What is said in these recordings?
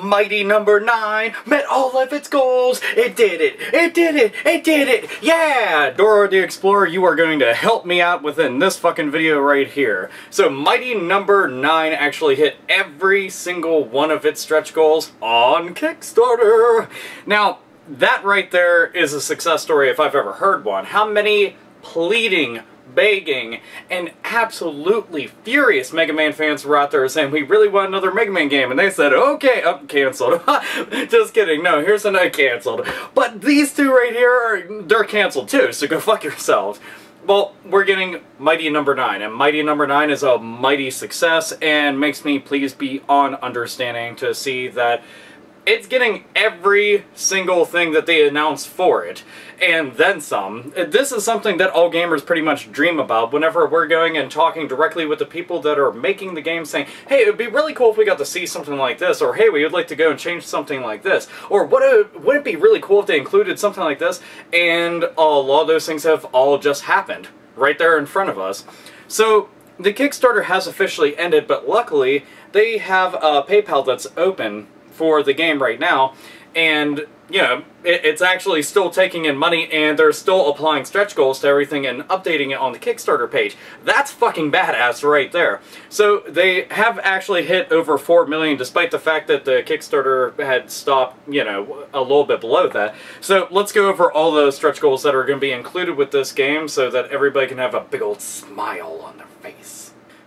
Mighty No.9 met all of its goals. It did it. It did it. It did it. Yeah! Dora the Explorer, you are going to help me out within this fucking video right here. So Mighty No.9 actually hit every single one of its stretch goals on Kickstarter. Now, that right there is a success story if I've ever heard one. How many pleading, begging, and absolutely furious Mega Man fans were out there saying, we really want another Mega Man game, and they said, okay, cancelled. Just kidding, no, here's another cancelled. But these two right here, they're cancelled too, so go fuck yourselves. Well, we're getting Mighty No.9, and Mighty No.9 is a mighty success, and makes me please beyond understanding to see that it's getting every single thing that they announced for it, and then some. This is something that all gamers pretty much dream about whenever we're going and talking directly with the people that are making the game, saying, hey, it would be really cool if we got to see something like this, or hey, we would like to go and change something like this, or wouldn't it be really cool if they included something like this? And a lot of those things have all just happened right there in front of us. So the Kickstarter has officially ended, but luckily they have a PayPal that's open for the game right now, and you know, it's actually still taking in money, and they're still applying stretch goals to everything and updating it on the Kickstarter page. That's fucking badass right there. So they have actually hit over 4 million, despite the fact that the Kickstarter had stopped, you know, a little bit below that. So let's go over all those stretch goals that are going to be included with this game so that everybody can have a big old smile on their face.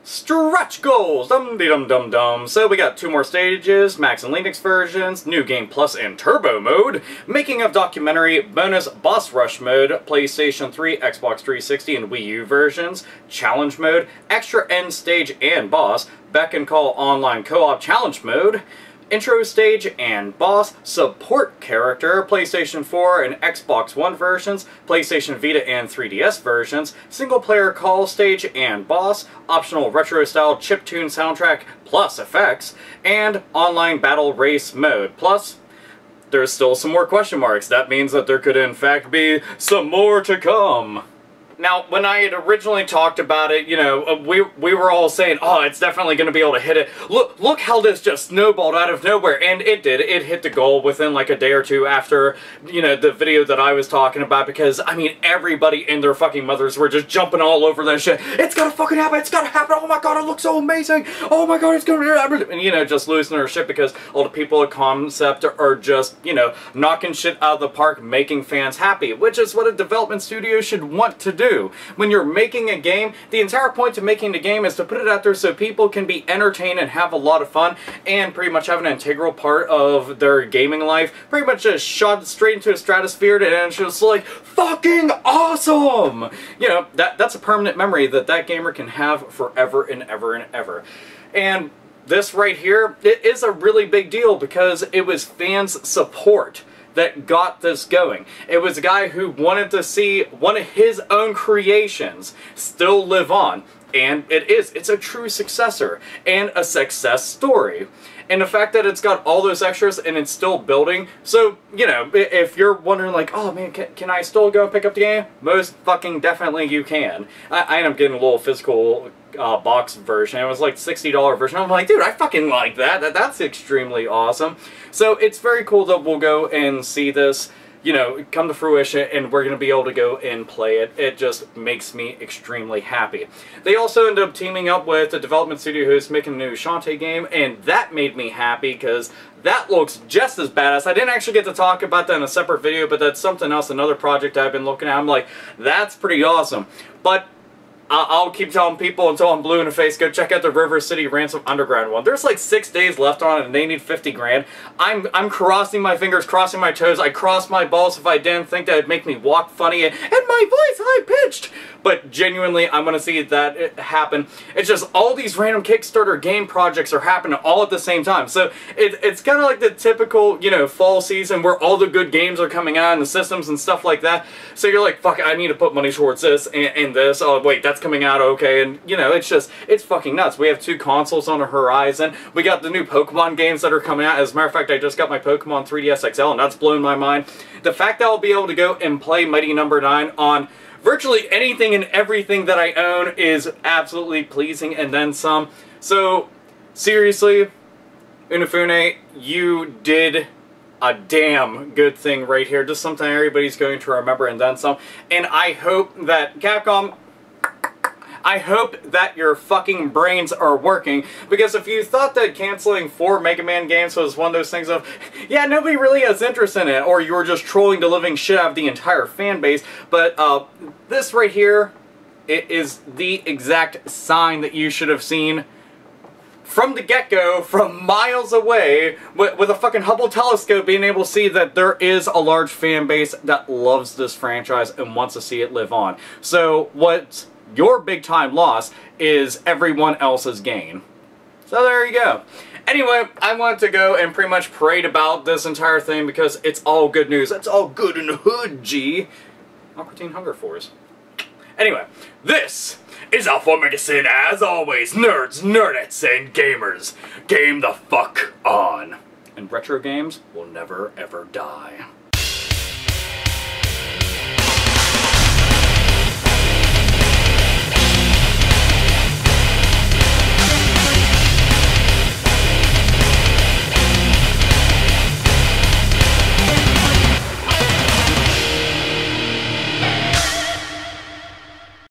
Stretch goals! Dum-de-dum-dum-dum. So we got 2 more stages, Max and Linux versions, New Game Plus and Turbo mode, Making of Documentary, bonus Boss Rush mode, PlayStation 3, Xbox 360 and Wii U versions, Challenge mode, extra end stage and boss, Beck and Call online co-op challenge mode, Intro stage and boss, support character, PlayStation 4 and Xbox One versions, PlayStation Vita and 3DS versions, single player call stage and boss, optional retro style chiptune soundtrack plus effects, and online battle race mode. Plus, there's still some more question marks. That means that there could in fact be some more to come. Now, when I had originally talked about it, you know, we were all saying, oh, it's definitely going to be able to hit it. Look how this just snowballed out of nowhere. And it did. It hit the goal within like a day or two after, you know, the video that I was talking about. Because, I mean, everybody and their fucking mothers were just jumping all over that shit. It's going to fucking happen. It's going to happen. Oh my god, it looks so amazing. Oh my god, it's going to happen. And, you know, just losing their shit because all the people at Comcept are just, you know, knocking shit out of the park, making fans happy. Which is what a development studio should want to do. When you're making a game, the entire point of making the game is to put it out there so people can be entertained and have a lot of fun and pretty much have an integral part of their gaming life. Pretty much just shot straight into a stratosphere and it's just like, fucking awesome! You know, that's a permanent memory that gamer can have forever and ever and ever. And this right here, it is a really big deal because it was fans' support that got this going. It was a guy who wanted to see one of his own creations still live on. And it's a true successor and a success story. And the fact that it's got all those extras and it's still building, so, you know, if you're wondering like, oh man, can I still go and pick up the game? Most fucking definitely you can. I ended up getting a little physical box version. It was like $60 version. I'm like, dude, I fucking like that. That's extremely awesome. So it's very cool that we'll go and see this, you know, come to fruition, and we're going to be able to go and play it. It just makes me extremely happy. They also ended up teaming up with a development studio who's making a new Shantae game, and that made me happy because that looks just as badass. I didn't actually get to talk about that in a separate video, but that's something else, another project I've been looking at. I'm like, that's pretty awesome. But I'll keep telling people until I'm blue in the face, go check out the River City Ransom Underground one. There's like 6 days left on it and they need 50 grand. I'm crossing my fingers, crossing my toes. I cross my balls if I didn't think that would make me walk funny and my voice high-pitched. But genuinely, I'm going to see that happen. It's just all these random Kickstarter game projects are happening all at the same time. So it's kind of like the typical, you know, fall season where all the good games are coming out and the systems and stuff like that. So you're like, fuck, I need to put money towards this and this. Oh, wait, that's coming out, okay. And, you know, it's fucking nuts. We have 2 consoles on the horizon. We got the new Pokemon games that are coming out. As a matter of fact, I just got my Pokemon 3DS XL, and that's blown my mind. The fact that I'll be able to go and play Mighty No.9 on virtually anything and everything that I own is absolutely pleasing, and then some. So, seriously, Inafune, you did a damn good thing right here. Just something everybody's going to remember and then some. And I hope that Capcom, I hope that your fucking brains are working, because if you thought that canceling 4 Mega Man games was one of those things of, yeah, nobody really has interest in it, or you were just trolling the living shit out of the entire fan base, but this right here, it is the exact sign that you should have seen from the get-go, from miles away, with a fucking Hubble telescope, being able to see that there is a large fan base that loves this franchise and wants to see it live on. So what your big-time loss is everyone else's gain. So there you go. Anyway, I wanted to go and pretty much parade about this entire thing because it's all good news. It's all good in the hood, G. Aqua Teen Hunger Force. Anyway, this is AlphaOmegaSin, as always, nerds, nerdettes, and gamers. Game the fuck on. And retro games will never ever die.